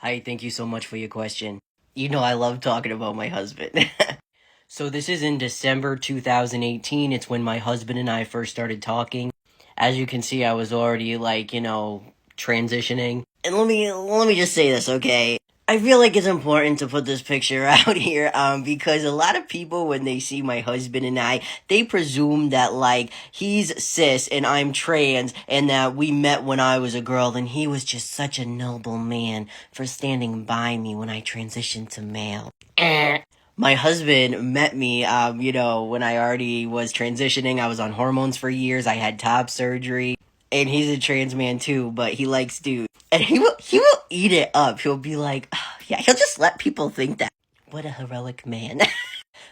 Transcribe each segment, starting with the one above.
Hi, thank you so much for your question. You know I love talking about my husband. So this is in December 2018. It's when my husband and I first started talking. As you can see, I was already transitioning. And let me just say this, okay? I feel like it's important to put this picture out here, because a lot of people, when they see my husband and I, they presume that, like, he's cis and I'm trans and that we met when I was a girl and he was just such a noble man for standing by me when I transitioned to male. My husband met me, when I already was transitioning. I was on hormones for years. I had top surgery. And he's a trans man too, but he likes dudes. And he will eat it up. He'll be like, yeah, he'll just let people think that. What a heroic man.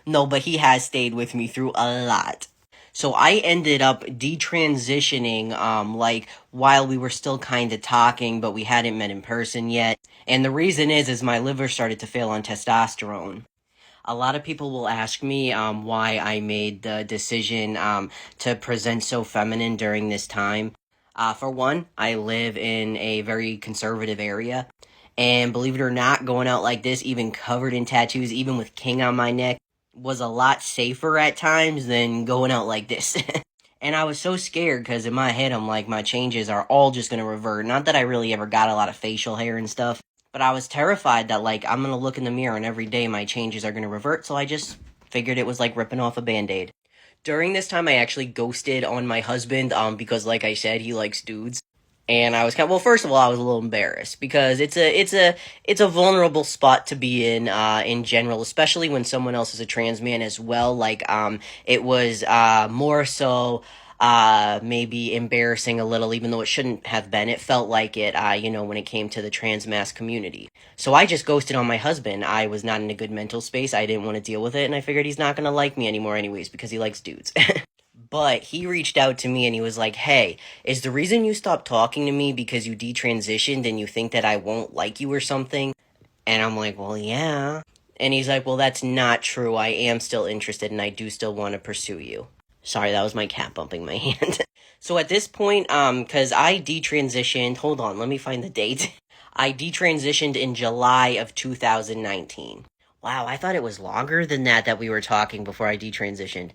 No, but he has stayed with me through a lot. So I ended up detransitioning, while we were still kind of talking, but we hadn't met in person yet. And the reason is my liver started to fail on testosterone. A lot of people will ask me why I made the decision to present so feminine during this time. For one, I live in a very conservative area. And believe it or not, going out like this, even covered in tattoos, even with king on my neck, was a lot safer at times than going out like this. And I was so scared because in my head, I'm like, my changes are all just going to revert. Not that I really ever got a lot of facial hair and stuff, but I was terrified that, like, I'm going to look in the mirror and every day my changes are going to revert. So I just figured it was like ripping off a Band-Aid. During this time, I actually ghosted on my husband, because like I said, he likes dudes. And I was well, first of all, I was a little embarrassed because it's a vulnerable spot to be in general, especially when someone else is a trans man as well. It was, more so, maybe embarrassing a little, even though it shouldn't have been. It felt like it, when it came to the trans mass community. So I just ghosted on my husband. I was not in a good mental space. I didn't want to deal with it, and I figured he's not gonna like me anymore anyways because he likes dudes. But he reached out to me and he was like, hey, is the reason you stopped talking to me because you detransitioned and you think that I won't like you or something? And I'm like, well, yeah. And he's like, well, that's not true. I am still interested and I do still want to pursue you. Sorry, that was my cat bumping my hand. So at this point, because I detransitioned, hold on, let me find the date. I detransitioned in July of 2019. Wow, I thought it was longer than that we were talking before I detransitioned.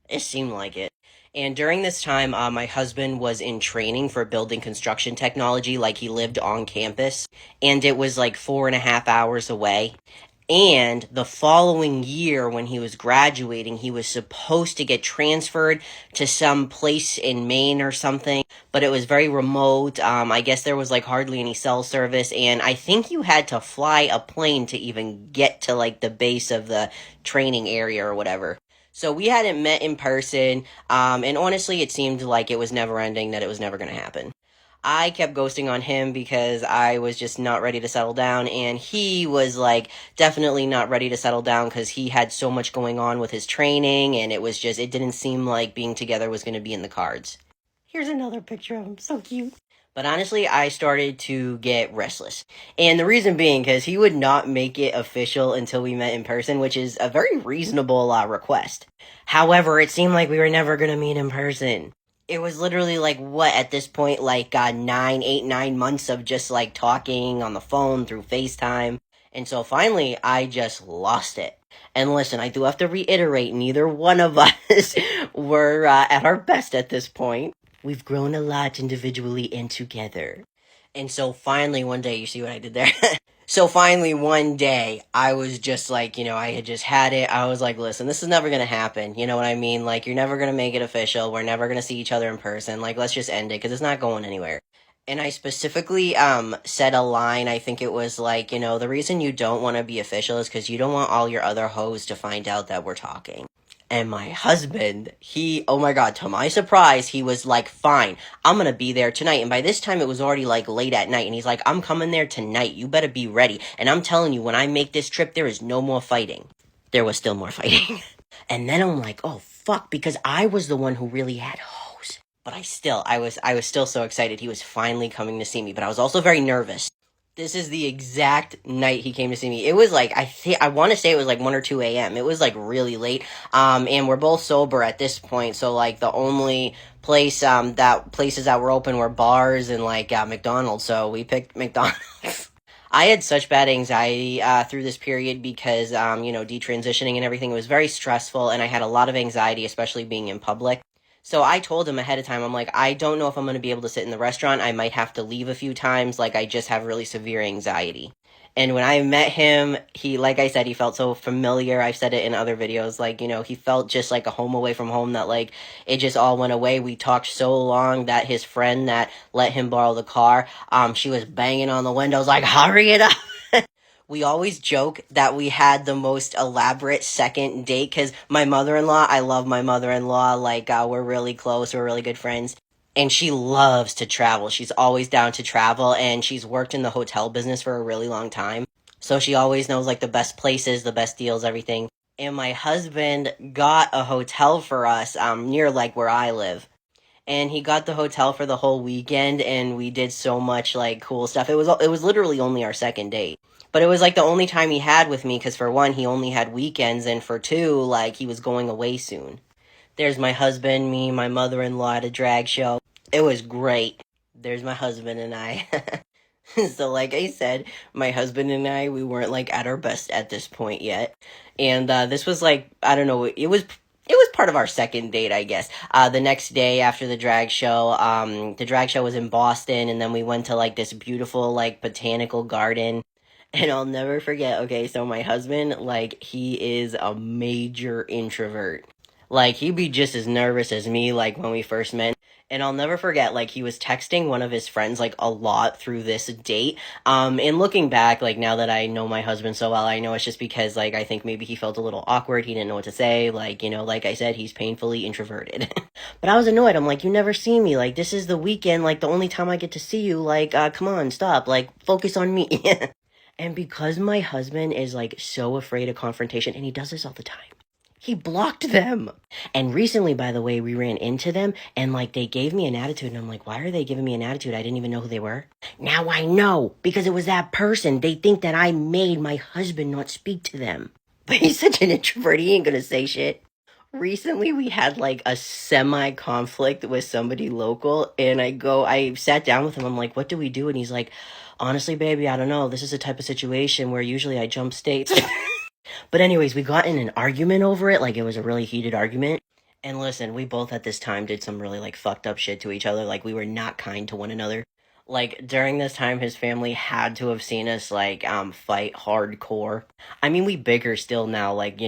It seemed like it. And during this time, my husband was in training for building construction technology, like he lived on campus, and it was like 4.5 hours away. And the following year, when he was graduating, he was supposed to get transferred to some place in Maine or something, but it was very remote. I guess there was like hardly any cell service, and I think you had to fly a plane to even get to like the base of the training area or whatever. So we hadn't met in person, and honestly, it seemed like it was never ending, that it was never going to happen. I kept ghosting on him because I was just not ready to settle down, and he was like definitely not ready to settle down because he had so much going on with his training, and it didn't seem like being together was going to be in the cards. Here's another picture of him, so cute. But honestly, I started to get restless. And the reason being, because he would not make it official until we met in person, which is a very reasonable request. However, it seemed like we were never going to meet in person. It was literally like, what, at this point, like 9 months of just like talking on the phone through FaceTime. And so finally, I just lost it. And listen, I do have to reiterate, neither one of us were at our best at this point. We've grown a lot individually and together. And so finally one day, you see what I did there? So finally one day, I was just like, I had just had it. I was like, listen, this is never going to happen. You know what I mean? Like, you're never going to make it official. We're never going to see each other in person. Like, let's just end it because it's not going anywhere. And I specifically said a line. I think it was like, the reason you don't want to be official is because you don't want all your other hoes to find out that we're talking. And my husband, oh my god, to my surprise, he was like, fine, I'm gonna be there tonight. And by this time, it was already like late at night. And he's like, I'm coming there tonight. You better be ready. And I'm telling you, when I make this trip, there is no more fighting. There was still more fighting. And then I'm like, oh fuck, because I was the one who really had hoes. But I was still so excited. He was finally coming to see me. But I was also very nervous. This is the exact night he came to see me. It was like, I want to say it was like 1 or 2 a.m. It was like really late. And we're both sober at this point. So like the only places that were open were bars and like McDonald's. So we picked McDonald's. I had such bad anxiety through this period because, detransitioning and everything, it was very stressful, and I had a lot of anxiety, especially being in public. So I told him ahead of time, I'm like, I don't know if I'm going to be able to sit in the restaurant. I might have to leave a few times. Like, I just have really severe anxiety. And when I met him, he, like I said, he felt so familiar. I've said it in other videos. Like, he felt just like a home away from home that, like, it just all went away. We talked so long that his friend that let him borrow the car, she was banging on the windows, like, hurry it up. We always joke that we had the most elaborate second date because my mother-in-law, I love my mother-in-law. Like, we're really close. We're really good friends. And she loves to travel. She's always down to travel, and she's worked in the hotel business for a really long time. So she always knows, like, the best places, the best deals, everything. And my husband got a hotel for us, near, like, where I live. And he got the hotel for the whole weekend, and we did so much, like, cool stuff. It was literally only our second date. But it was, like, the only time he had with me, because for one, he only had weekends, and for two, like, he was going away soon. There's my husband, me, my mother-in-law at a drag show. It was great. There's my husband and I. So, like I said, my husband and I, we weren't, like, at our best at this point yet. And this was, like, I don't know, it was part of our second date, I guess. The next day after the drag show was in Boston, and then we went to, like, this beautiful, like, botanical garden. And I'll never forget, okay, so my husband, like, he is a major introvert. Like, he'd be just as nervous as me, like, when we first met. And I'll never forget, like, he was texting one of his friends, like, a lot through this date. And looking back, like, now that I know my husband so well, I know it's just because, like, I think maybe he felt a little awkward. He didn't know what to say. Like, like I said, he's painfully introverted. But I was annoyed. I'm like, you never see me. Like, this is the weekend. Like, the only time I get to see you. Like, come on, stop. Like, focus on me. And because my husband is, like, so afraid of confrontation, and he does this all the time, he blocked them. And recently, by the way, we ran into them, and, like, they gave me an attitude, and I'm like, why are they giving me an attitude? I didn't even know who they were. Now I know, because it was that person. They think that I made my husband not speak to them. But he's such an introvert, he ain't gonna say shit. Recently, we had, like, a semi-conflict with somebody local, and I sat down with him, I'm like, what do we do? And he's like, honestly, baby, I don't know. This is a type of situation where usually I jump states. But anyways, we got in an argument over it. Like, it was a really heated argument. And listen, we both at this time did some really, like, fucked up shit to each other. Like, we were not kind to one another. Like, during this time, his family had to have seen us, like, fight hardcore. I mean, we bicker still now. Like, we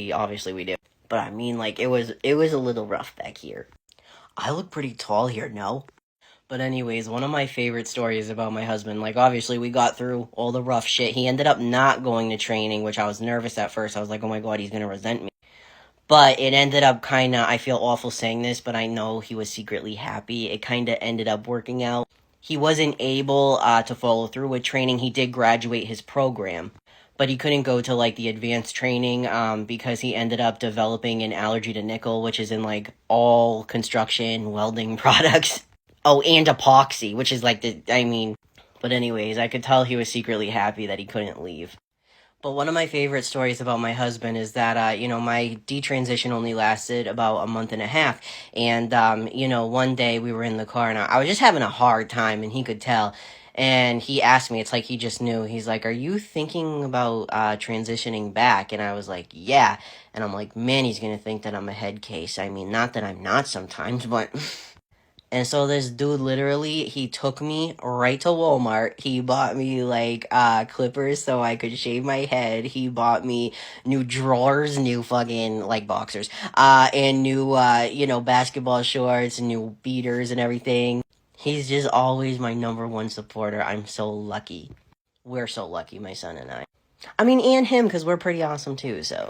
do. But I mean, like, it was a little rough back here. I look pretty tall here, no? But anyways, one of my favorite stories about my husband, like, obviously we got through all the rough shit. He ended up not going to training, which I was nervous at first. I was like, oh my god, he's gonna resent me. But it ended up kinda, I feel awful saying this, but I know he was secretly happy. It kinda ended up working out. He wasn't able to follow through with training. He did graduate his program, but he couldn't go to, like, the advanced training because he ended up developing an allergy to nickel, which is in, like, all construction welding products. Oh, and epoxy, which is like but anyways, I could tell he was secretly happy that he couldn't leave. But one of my favorite stories about my husband is that, my detransition only lasted about a month and a half. And, one day we were in the car and I was just having a hard time, and he could tell. And he asked me, it's like he just knew. He's like, are you thinking about transitioning back? And I was like, yeah. And I'm like, man, he's going to think that I'm a head case. I mean, not that I'm not sometimes, but... And so this dude literally, he took me right to Walmart. He bought me, like, clippers so I could shave my head. He bought me new drawers, new fucking, like, boxers, and new, basketball shorts, new beaters and everything. He's just always my number one supporter. I'm so lucky. We're so lucky, my son and I. I mean, and him, because we're pretty awesome too, so.